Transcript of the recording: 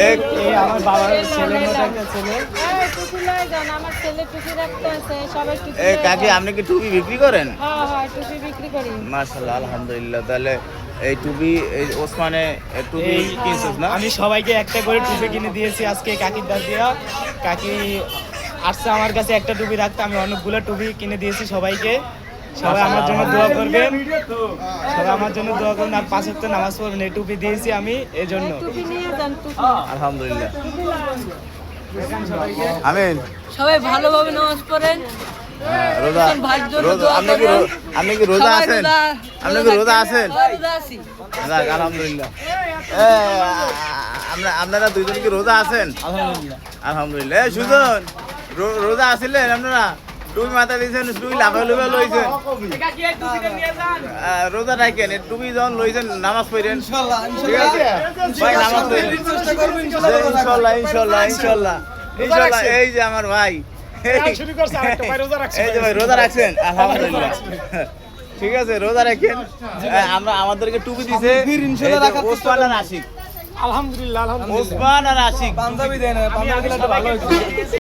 এই আমার বাবার ছেলের মতো একটা ছেলে। টুপি লয়ে যান, আমার ছেলে টুপি রাখতে আছে, সবাই টুপি এই লয়ে কাকি যান। আপনি কি টুপি বিক্রি করেন? হ্যাঁ টুপি বিক্রি করি। মাশাআল্লাহ, আলহামদুলিল্লাহ। তাহলে এই টুপি এই ওসমানে টুপি কিনছিস না? আমি সবাইকে একটা করে টুপি কিনে দিয়েছি আজকে কাকির দাঁত দিয়া। কাকি আসছে আমার কাছে একটা টুপি রাখতে, আমি অনেকগুলো টুপি কিনে দিয়েছি সবাইকে। সবাই আমার জন্য দোয়া করবেন, সবাই আমার জন্য দোয়া করবেন আর 5 ওয়াক্ত নামাজ পড়বেন। এই টুপি দিয়েছি আমি এই জন্য। টুপি নিয়ে যান, টুপি। আলহামদুলিল্লাহ, আমিন। সবাই ভালোভাবে নামাজ পড়েন। রোজা রোজা আপনি কি রোজা আছেন? আপনি কি রোজা আছেন? যাক, আলহামদুলিল্লাহ। আপনারা দুইজন কি রোজা আছেন? আলহামদুলিল্লাহ। আলহামদুলিল্লাহ। সুজন রোজা আছিলেন আপনারা? টুপি মাথা দিয়েছেন, টুপি লাফে লুফে লইছেন। রোজা রাখেন, টুপি যখন লইছেন নামাজ পড়েন, ঠিক আছে ভাই? নামাজ পড়েন ইনশাল্লাহ ইনশাল্লাহ ইনশাল্লাহ ইনশাল্লাহ। এই যে আমার ভাই, এই যে ভাই রোজা রাখছেন, আলহামদুলিল্লাহ। ঠিক আছে, রোজা রাখেন। আমরা আমাদেরকে টুপি দিছে ওসমান আর আশিক। আলহামদুলিল্লাহ। ওসমান আর আশিক পাঞ্জাবি দেন, পাঞ্জাবিগুলো তো ভালো হয়েছে।